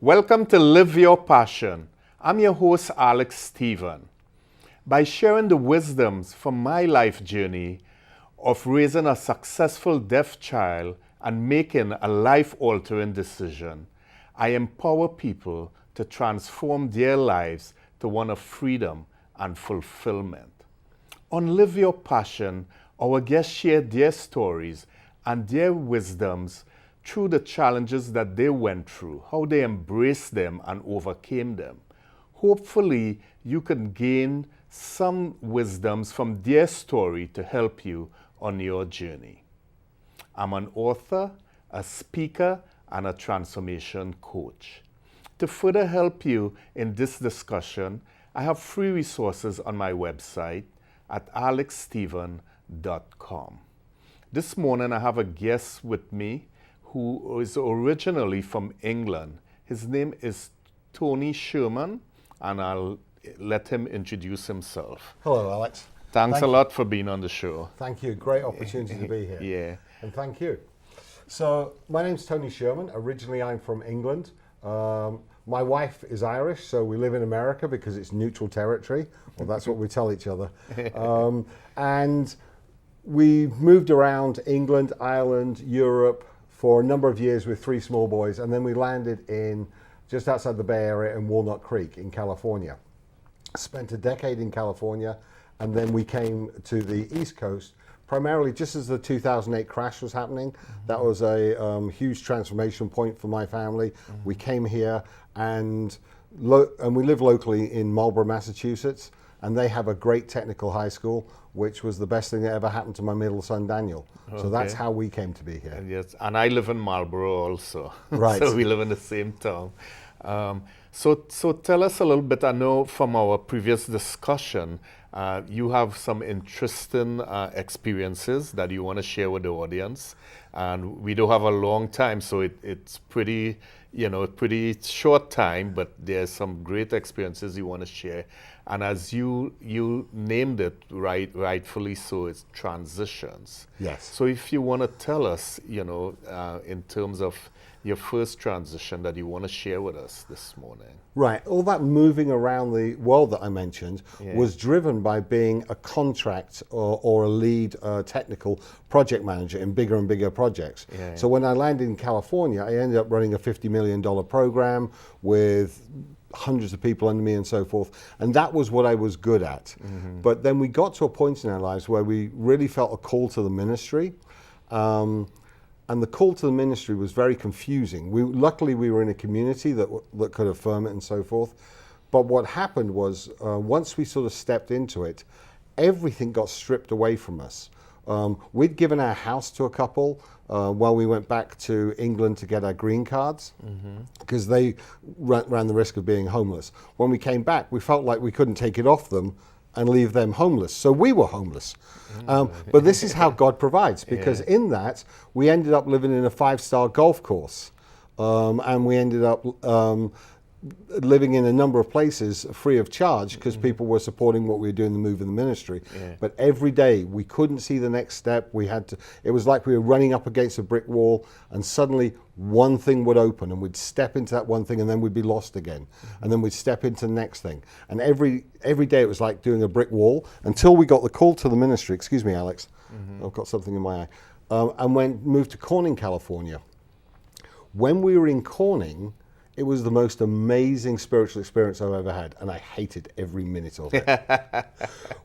Welcome to Live Your Passion. I'm your host, Alex Stephen. By sharing the wisdoms from my life journey of raising a successful deaf child and making a life-altering decision, I empower people to transform their lives to one of freedom and fulfillment. On Live Your Passion, our guests share their stories and their wisdoms through the challenges that they went through, how they embraced them and overcame them. Hopefully, you can gain some wisdoms from their story to help you on your journey. I'm an author, a speaker, and a transformation coach. To further help you in this discussion, I have free resources on my website at alexstephen.com. This morning, I have a guest with me who is originally from England. His name is Tony Sherman, and I'll let him introduce himself. Hello, Alex. Thanks a lot for being on the show. Thank you. Great opportunity to be here. Yeah. And thank you. So, my name's Tony Sherman. Originally, I'm from England. My wife is Irish, so we live in America because it's neutral territory. Well, that's what we tell each other. And we moved around England, Ireland, Europe for a number of years with 3 small boys, and then we landed in just outside the Bay Area in Walnut Creek in California. Spent a decade in California, and then we came to the East Coast, primarily just as the 2008 crash was happening. That was a huge transformation point for my family. We came here, and we live locally in Marlborough, Massachusetts, and they have a great technical high school, which was the best thing that ever happened to my middle son, Daniel. Okay. So that's how we came to be here. Yes, and I live in Marlborough also. Right. So we live in the same town. So tell us a little bit. I know from our previous discussion, you have some interesting experiences that you want to share with the audience. And we do have a long time, so it's pretty short time, but there's some great experiences you want to share. And as you named it rightfully so, it's transitions. Yes. So if you want to tell us, in terms of your first transition that you want to share with us this morning. Right. All that moving around the world that I mentioned was driven by being a contract or a lead technical project manager in bigger and bigger projects. Yeah. So when I landed in California, I ended up running a $50 million program with hundreds of people under me and so forth. And that was what I was good at. Mm-hmm. But then we got to a point in our lives where we really felt a call to the ministry. And the call to the ministry was very confusing. Luckily, we were in a community that could affirm it and so forth. But what happened was, once we sort of stepped into it, everything got stripped away from us. We'd given our house to a couple while we went back to England to get our green cards, because they ran the risk of being homeless. When we came back, we felt like we couldn't take it off them and leave them homeless. So we were homeless. But this is how God provides, because in that, we ended up living in a 5-star golf course. And we ended up living in a number of places free of charge because people were supporting what we were doing, the move in the ministry. But every day we couldn't see the next step. It was like we were running up against a brick wall, and suddenly one thing would open and we'd step into that one thing, and then we'd be lost again. And then we'd step into the next thing. And every day it was like doing a brick wall until we got the call to the ministry. Excuse me, Alex. I've got something in my eye. And moved to Corning, California. When we were in Corning, it was the most amazing spiritual experience I've ever had, and I hated every minute of it.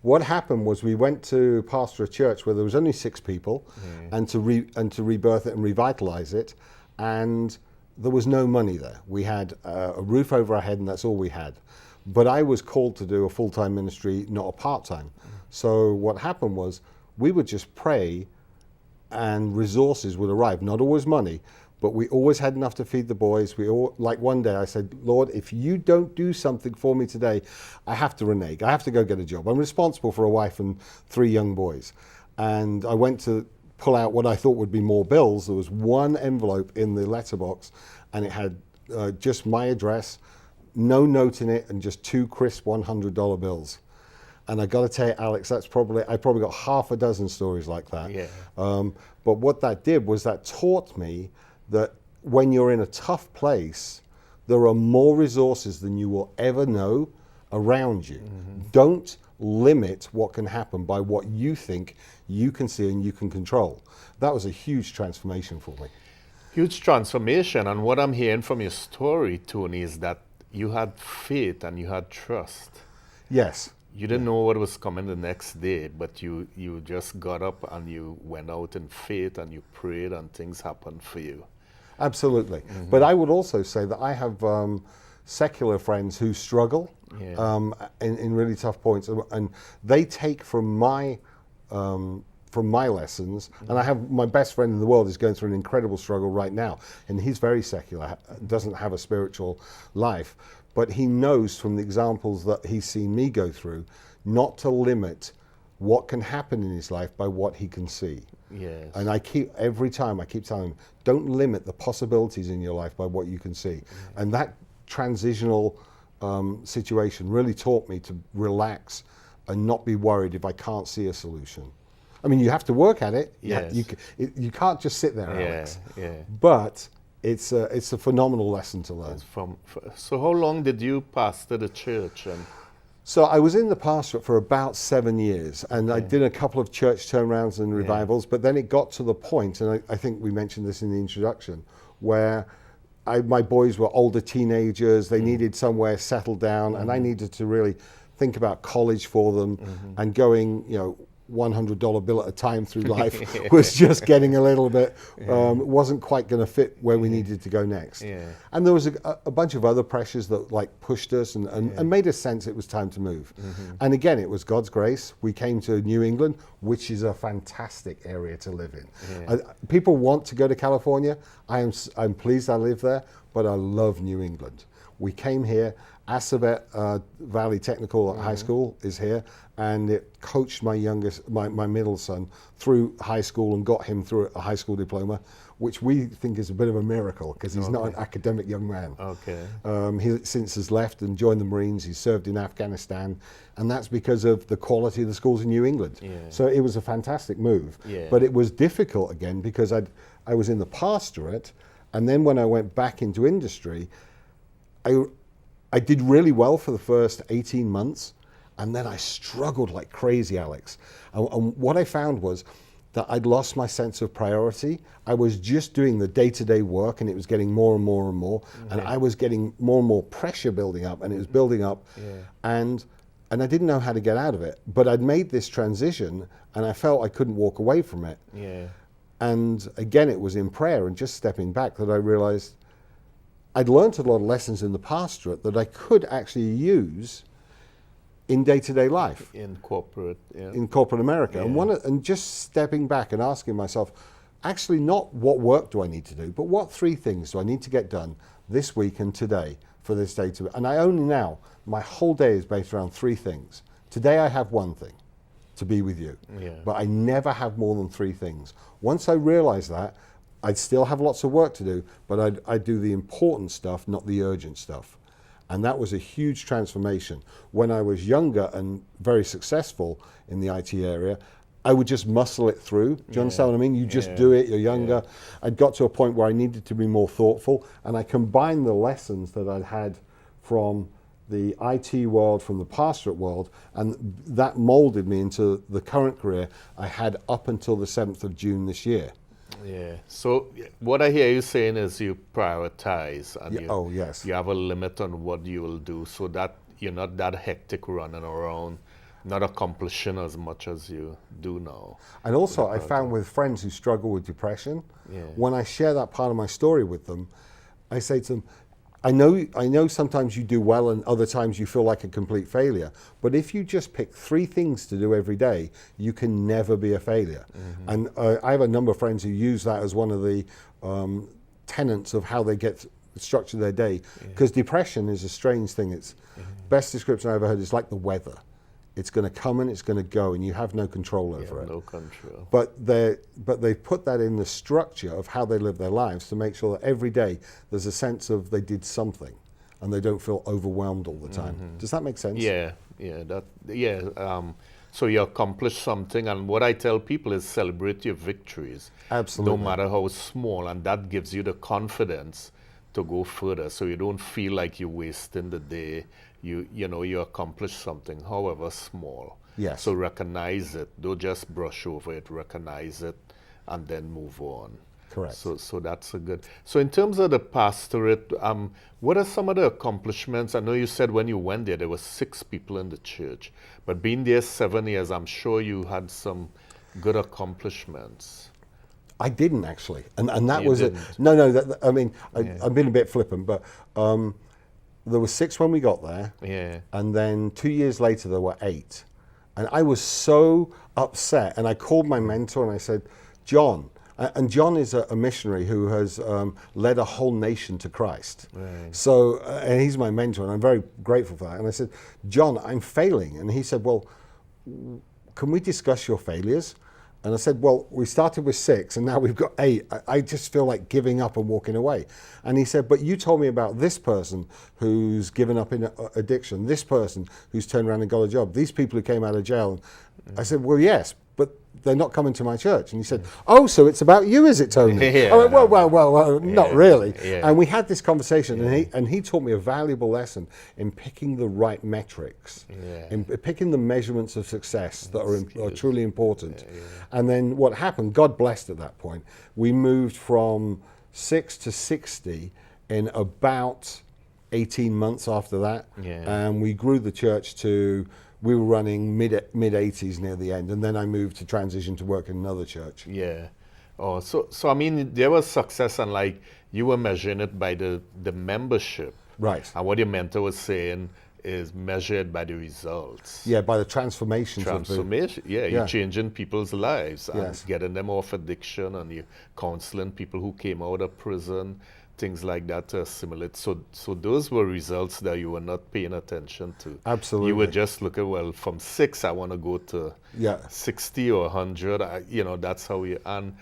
What happened was we went to pastor a church where there was only 6 people, and to rebirth it and revitalize it, and there was no money there. We had a roof over our head, and that's all we had. But I was called to do a full-time ministry, not a part-time. So what happened was we would just pray, and resources would arrive, not always money, but we always had enough to feed the boys. Like one day I said, Lord, if you don't do something for me today, I have to renege. I have to go get a job. I'm responsible for a wife and 3 young boys. And I went to pull out what I thought would be more bills. There was one envelope in the letterbox, and it had just my address, no note in it, and just 2 crisp $100 bills. And I got to tell you, Alex, I probably got half a dozen stories like that. Yeah. But what that did was that taught me that when you're in a tough place, There are more resources than you will ever know around you. Don't limit what can happen by what you think you can see and you can control. That was a huge transformation for me. Huge transformation. And what I'm hearing from your story, Tony, is that you had faith and you had trust. Yes. You didn't know what was coming the next day, but you just got up and you went out in faith and you prayed and things happened for you. Absolutely. But I would also say that I have secular friends who struggle in really tough points, and they take from my lessons. And I have my best friend in the world is going through an incredible struggle right now, and he's very secular, doesn't have a spiritual life, but he knows from the examples that he's seen me go through not to limit what can happen in his life by what he can see. Yes. And every time I keep telling him, don't limit the possibilities in your life by what you can see. And that transitional situation really taught me to relax and not be worried if I can't see a solution. I mean, you have to work at it. Yes. You can't just sit there, Alex. Yeah. But it's a phenomenal lesson to learn. So how long did you pastor the church? So I was in the pastorate for about 7 years, and I did a couple of church turnarounds and revivals, but then it got to the point, and I think we mentioned this in the introduction, where my boys were older teenagers, they needed somewhere settled down, and I needed to really think about college for them, and going, $100 bill at a time through life was just getting a little bit, wasn't quite going to fit where we needed to go next. And there was a bunch of other pressures that pushed us and made us sense it was time to move. And again, it was God's grace. We came to New England, which is a fantastic area to live in. People want to go to California. I'm pleased I live there, but I love New England. We came here. Assabet Valley Technical High School is here, and it coached my middle son through high school and got him through a high school diploma, which we think is a bit of a miracle because he's not an academic young man. He since has left and joined the Marines. He's served in Afghanistan, and that's because of the quality of the schools in New England. So it was a fantastic move, but it was difficult again because I was in the pastorate, and then when I went back into industry, I did really well for the first 18 months, and then I struggled like crazy, Alex. And what I found was that I'd lost my sense of priority. I was just doing the day-to-day work, and it was getting more and more and more, and I was getting more and more pressure building up, and it was building up, and I didn't know how to get out of it. But I'd made this transition, and I felt I couldn't walk away from it. And again, it was in prayer and just stepping back that I realized I'd learned a lot of lessons in the pastorate that I could actually use in day-to-day life. In corporate America. And just stepping back and asking myself, actually not what work do I need to do, but what 3 things do I need to get done this week and today for this day to be. And I only now, my whole day is based around 3 things. Today I have 1 thing, to be with you. But I never have more than 3 things. Once I realized that, I'd still have lots of work to do, but I'd do the important stuff, not the urgent stuff. And that was a huge transformation. When I was younger and very successful in the IT area, I would just muscle it through. Do you understand what I mean? You just do it, you're younger. I'd got to a point where I needed to be more thoughtful, and I combined the lessons that I'd had from the IT world, from the pastorate world, and that molded me into the current career I had up until the 7th of June this year. So what I hear you saying is you prioritize and you have a limit on what you will do so that you're not that hectic running around, not accomplishing as much as you do now. And also I found with friends who struggle with depression, when I share that part of my story with them, I say to them, I know sometimes you do well and other times you feel like a complete failure, but if you just pick 3 things to do every day, you can never be a failure. And I have a number of friends who use that as one of the tenets of how they structure their day, because depression is a strange thing. It's best description I ever heard is like the weather. It's going to come and it's going to go, and you have no control over it. No control. But they put that in the structure of how they live their lives to make sure that every day there's a sense of they did something, and they don't feel overwhelmed all the time. Does that make sense? So you accomplish something, and what I tell people is celebrate your victories. Absolutely. No matter how small, and that gives you the confidence to go further, so you don't feel like you're wasting the day. You accomplish something, however small. Yes. So recognize it. Don't just brush over it. Recognize it, and then move on. Correct. So that's a good. So in terms of the pastorate, what are some of the accomplishments? I know you said when you went there were 6 people in the church, but being there 7 years, I'm sure you had some good accomplishments. I didn't actually, and that You was didn't? I mean, I've been a bit flippant, but there were 6 when we got there, Yeah. and then 2 years later there were 8, and I was so upset, and I called my mentor and I said, John. And John is a missionary who has led a whole nation to Christ. Right. So, and he's my mentor, and I'm very grateful for that. And I said, John, I'm failing. And he said, well, can we discuss your failures? And I said, well, we started with 6 and now we've got 8. I just feel like giving up and walking away. And he said, but you told me about this person who's given up in addiction, this person who's turned around and got a job, these people who came out of jail. I said, well, yes, but they're not coming to my church. And he said, oh, so it's about you, is it, Tony? Yeah. I went, well, not really. Yeah. And we had this conversation, and he taught me a valuable lesson in picking the right metrics, in picking the measurements of success that are truly important. And then what happened, God blessed at that point, we moved from 6 to 60 in about 18 months after that. And we grew the church to... We were running mid 80s near the end, and then I moved to transition to work in another church. Yeah. Oh, so I mean, there was success, and like you were measuring it by the membership. Right. And what your mentor was saying is measured by the results. Yeah, by the transformations. Transformation. You're changing people's lives and getting them off addiction, and you're counseling people who came out of prison, things like that to assimilate. So those were results that you were not paying attention to. Absolutely. You were just looking, well, from 6, I want to go to 60 or 100. That's how we, and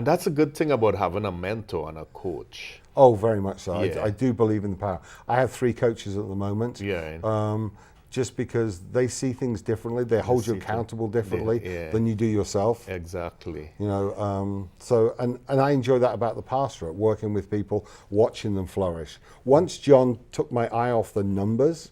that's a good thing about having a mentor and a coach. Oh, very much so. Yeah. I do believe in the power. I have 3 coaches at the moment. Yeah. Just because they see things differently, they hold you accountable differently than you do yourself. Exactly. So I enjoy that about the pastorate, working with people, watching them flourish. Once John took my eye off the numbers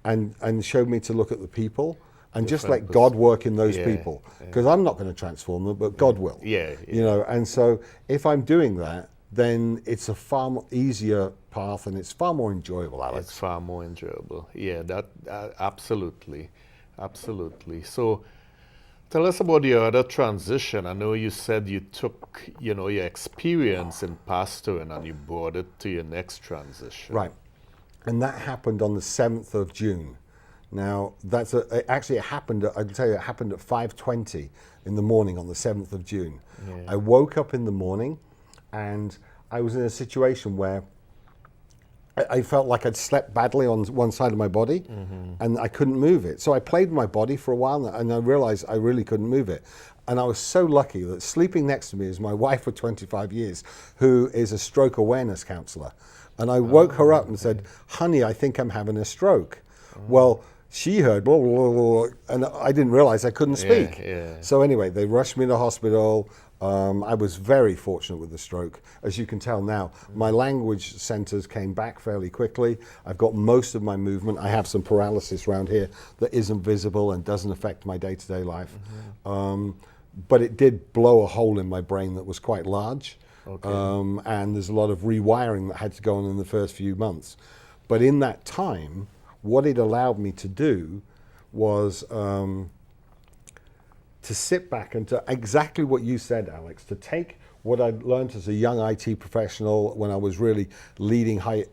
and showed me to look at the people and just let God work in those people, because I'm not going to transform them, but God will. And so if I'm doing that, then it's a far more easier path and it's far more enjoyable, Alex. It's far more enjoyable. Yeah, that absolutely. So tell us about your other transition. I know you said you took, your experience in pastoring and you brought it to your next transition. Right. And that happened on the 7th of June. Now, it happened at 5:20 in the morning on the 7th of June. I woke up in the morning and I was in a situation where I felt like I'd slept badly on one side of my body and I couldn't move it. So I played my body for a while and I realized I really couldn't move it. And I was so lucky that sleeping next to me is my wife for 25 years, who is a stroke awareness counselor. And I woke her up and said, honey, I think I'm having a stroke. Well, she heard, blah, blah, blah, and I didn't realize I couldn't speak. So anyway, they rushed me to hospital. I was very fortunate with the stroke. As you can tell now, my language centers came back fairly quickly. I've got most of my movement. I have some paralysis around here that isn't visible and doesn't affect my day-to-day life. But it did blow a hole in my brain that was quite large. And there's a lot of rewiring that had to go on in the first few months. But in that time, what it allowed me to do was to sit back and to exactly what you said, Alex, to take what I'd learned as a young IT professional when I was really leading high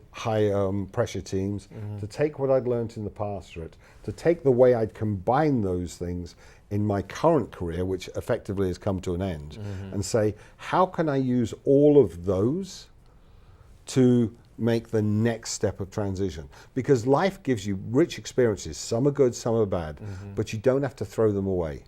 pressure teams, to take what I'd learned in the pastorate, to take the way I'd combine those things in my current career, which effectively has come to an end, and say, how can I use all of those to make the next step of transition? Because life gives you rich experiences. Some are good, some are bad, but you don't have to throw them away.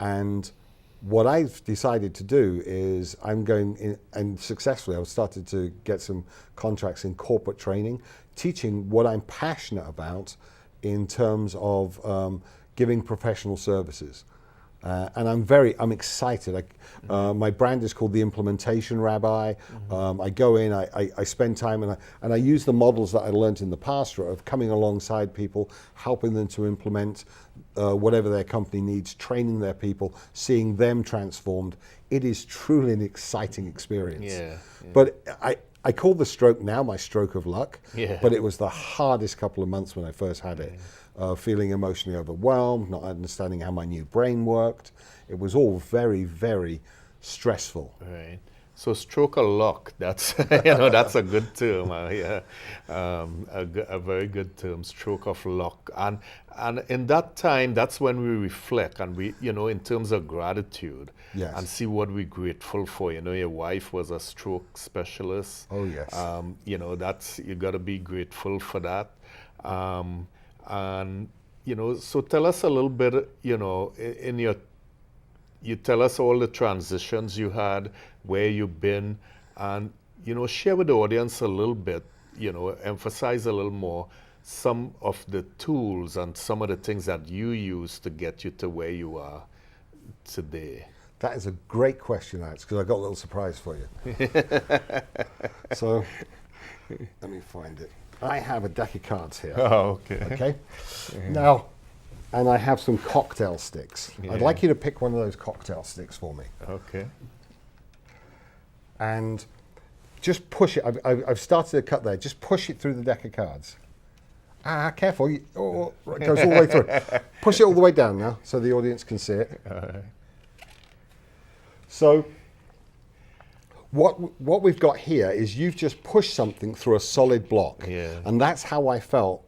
And what I've decided to do is I'm going in, and successfully I've started to get some contracts in corporate training, teaching what I'm passionate about in terms of giving professional services. And I'm excited. My brand is called the Implementation Rabbi. I go in, I spend time, and I use the models that I learned in the pastorate of coming alongside people, helping them to implement whatever their company needs, training their people, seeing them transformed. It is truly an exciting experience. Yeah. But I call the stroke now my stroke of luck, Yeah. but it was the hardest couple of months when I first had it. Feeling emotionally overwhelmed, not understanding how my new brain worked. It was all very, very stressful. Right. So stroke of luck, that's, that's a good term. A very good term, stroke of luck. And in that time, that's when we reflect and we, in terms of gratitude. Yes. And see what we're grateful for. Your wife was a stroke specialist. Oh, yes. That's, you got to be grateful for that. And, so tell us a little bit, you tell us all the transitions you had, where you've been, and, share with the audience a little bit, emphasize a little more some of the tools and some of the things that you use to get you to where you are today. That is a great question, Alex, because I got a little surprise for you. So, let me find it. I have a deck of cards here. Oh, okay. Okay? Now, and I have some cocktail sticks. Yeah. I'd like you to pick one of those cocktail sticks for me. Okay. And just push it. I've started a cut there. Just push it through the deck of cards. Careful. It goes all the way through. Push it all the way down now so the audience can see it. So, what we've got here is you've just pushed something through a solid block. Yeah. And that's how I felt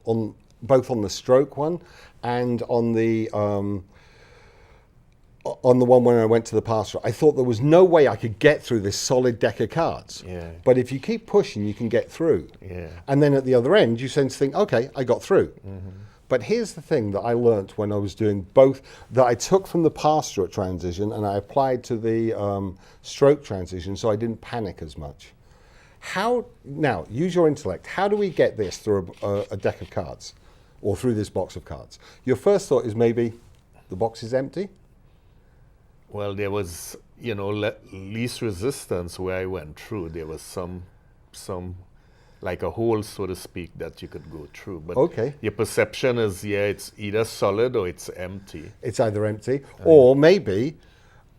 both on the stroke one and on the one when I went to the pastorate. I thought there was no way I could get through this solid deck of cards. Yeah. But if you keep pushing, you can get through. Yeah. And then at the other end, you tend to think, okay, I got through. Mm-hmm. But here's the thing that I learned when I was doing both, that I took from the pastorate transition and I applied to the stroke transition, so I didn't panic as much. Now, use your intellect. How do we get this through a deck of cards or through this box of cards? Your first thought is maybe the box is empty? Well, there was, least resistance where I went through. There was some like a hole, so to speak, that you could go through. But okay. Your perception is, it's either solid or it's empty. It's either empty, or maybe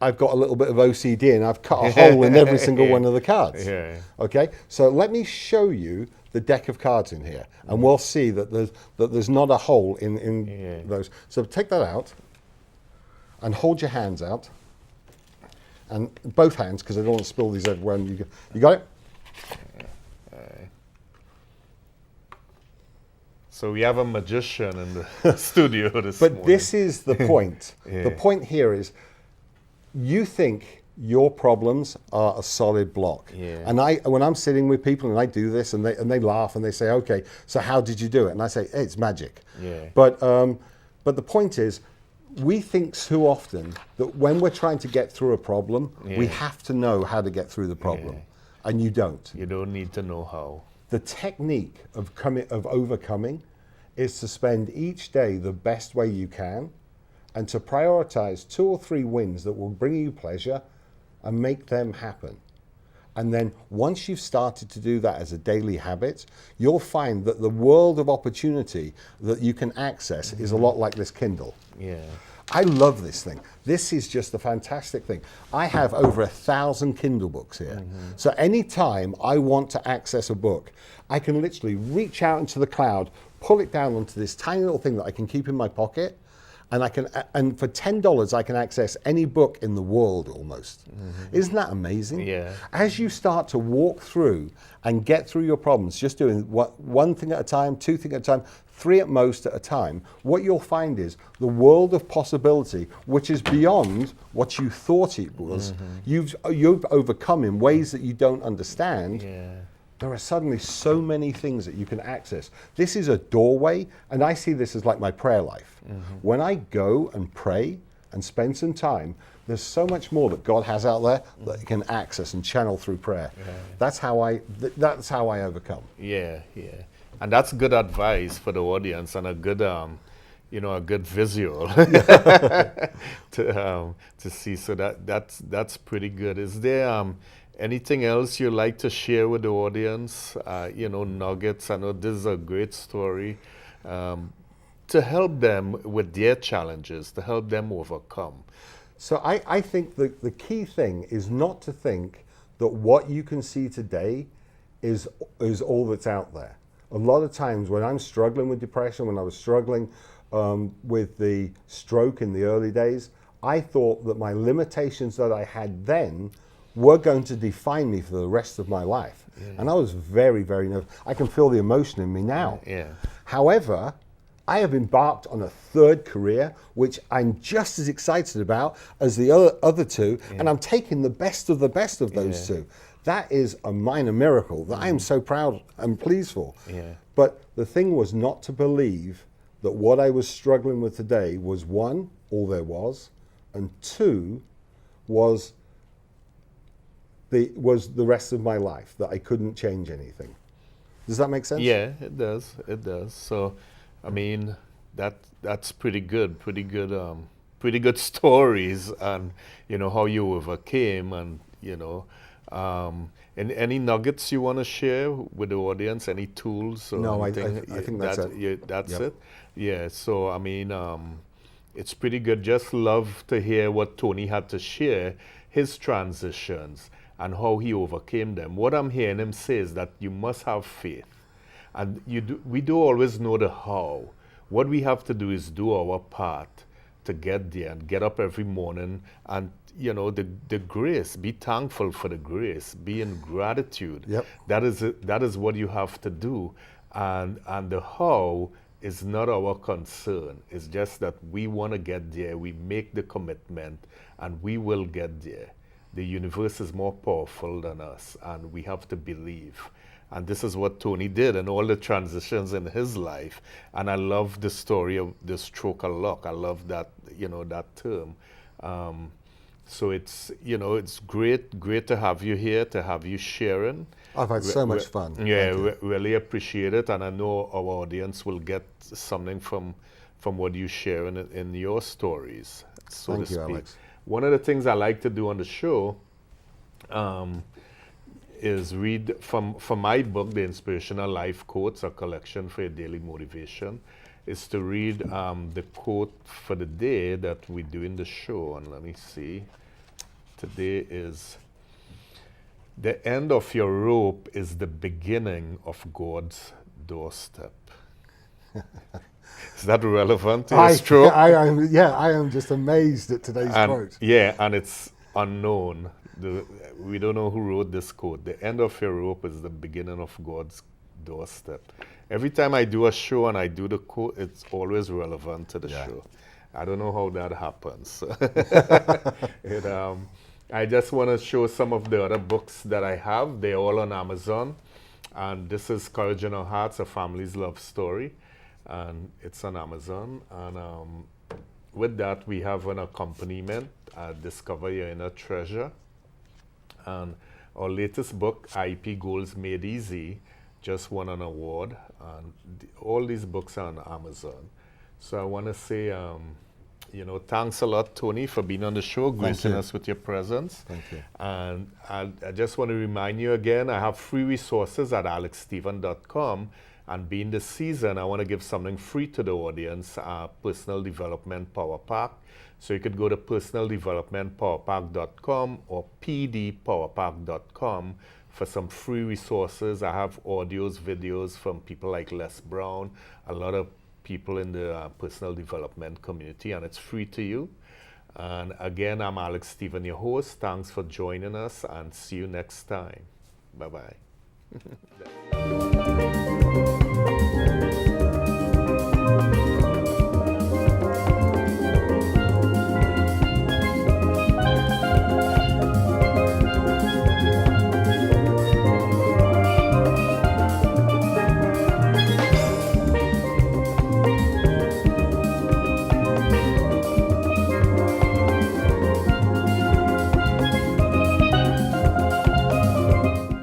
I've got a little bit of OCD and I've cut a hole in every single one of the cards. Yeah. Okay, so let me show you the deck of cards in here, and we'll see that there's not a hole in those. So take that out, and hold your hands out, and both hands, because I don't want to spill these everywhere. You got it? So we have a magician in the studio this morning. But this is the point. Yeah. The point here is, you think your problems are a solid block. Yeah. And when I'm sitting with people and I do this and they laugh and they say, okay, so how did you do it? And I say, hey, it's magic. Yeah. But the point is, we think so often that when we're trying to get through a problem, we have to know how to get through the problem. Yeah. And you don't. You don't need to know how. The technique of overcoming is to spend each day the best way you can, and to prioritize 2 or 3 wins that will bring you pleasure and make them happen. And then once you've started to do that as a daily habit, you'll find that the world of opportunity that you can access is a lot like this Kindle. Yeah. I love this thing. This is just a fantastic thing. I have over 1,000 Kindle books here. Mm-hmm. So anytime I want to access a book, I can literally reach out into the cloud, pull it down onto this tiny little thing that I can keep in my pocket, and for $10 I can access any book in the world almost. Mm-hmm. Isn't that amazing? Yeah. As you start to walk through and get through your problems, just doing one thing at a time, 2 things at a time, 3 at most at a time, what you'll find is the world of possibility, which is beyond what you thought it was, you've overcome in ways that you don't understand. Yeah. There are suddenly so many things that you can access. This is a doorway, and I see this as like my prayer life. Mm-hmm. When I go and pray and spend some time, there's so much more that God has out there that you can access and channel through prayer. Yeah. That's how I overcome. Yeah, yeah. And that's good advice for the audience, and a good, a good visual to see. So that's pretty good. Is there anything else you'd like to share with the audience? Nuggets. I know this is a great story to help them with their challenges, to help them overcome. So I think the key thing is not to think that what you can see today is all that's out there. A lot of times when I'm struggling with depression, when I was struggling with the stroke in the early days, I thought that my limitations that I had then were going to define me for the rest of my life. Yeah. And I was very, very nervous. I can feel the emotion in me now. Yeah. However, I have embarked on a third career, which I'm just as excited about as the other two, and I'm taking the best of those two. That is a minor miracle that I am so proud and pleased for. Yeah. But the thing was not to believe that what I was struggling with today was, one, all there was, and two, was the rest of my life, that I couldn't change anything. Does that make sense? Yeah, it does. It does. So, I mean, that's pretty good. Pretty good stories, and how you overcame, and and any nuggets you want to share with the audience? Any tools? Or no, anything? I think that's it. Yeah, that's it. Yeah. So I mean, it's pretty good. Just love to hear what Tony had to share, his transitions and how he overcame them. What I'm hearing him say is that you must have faith, and we do always know the how. What we have to do is do our part to get there and get up every morning and the grace, be thankful for the grace, be in gratitude. Yep. That is what you have to do, and the how is not our concern. It's just that we want to get there. We make the commitment and we will get there. The universe is more powerful than us, and we have to believe. And this is what Tony did and all the transitions in his life. And I love the story of the stroke of luck. I love that, that term. So it's great to have you here, to have you sharing. I've had so much fun. Yeah, really appreciate it. And I know our audience will get something from what you share in your stories, so Thank to you, speak. Alex. One of the things I like to do on the show is read from my book, The Inspirational Life Quotes, a collection for your daily motivation, is to read the quote for the day that we do in the show. And let me see. Today is, the end of your rope is the beginning of God's doorstep. Is that relevant to your stroke? I am just amazed at today's quote. Yeah, and it's unknown. We don't know who wrote this quote. The end of your rope is the beginning of God's doorstep. Every time I do a show and I do the quote, it's always relevant to the show. I don't know how that happens. I just want to show some of the other books that I have. They're all on Amazon. And this is Courage in Our Hearts, A Family's Love Story. And it's on Amazon. And with that, we have an accompaniment, Discover Your Inner Treasure. And our latest book, IP Goals Made Easy, just won an award. And all these books are on Amazon. So I want to say, thanks a lot, Tony, for being on the show, gracing us with your presence. Thank you. And I just want to remind you again, I have free resources at alexstephen.com. And being the season, I want to give something free to the audience, Personal Development Power Pack. So you could go to personaldevelopmentpowerpack.com or pdpowerpack.com for some free resources. I have audios, videos from people like Les Brown, a lot of people in the personal development community, and it's free to you. And again, I'm Alex Stephen, your host. Thanks for joining us, and see you next time. Bye-bye.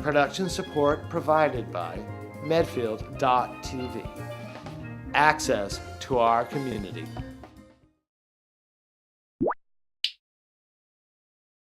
Production support provided by Medfield.tv. access to our community.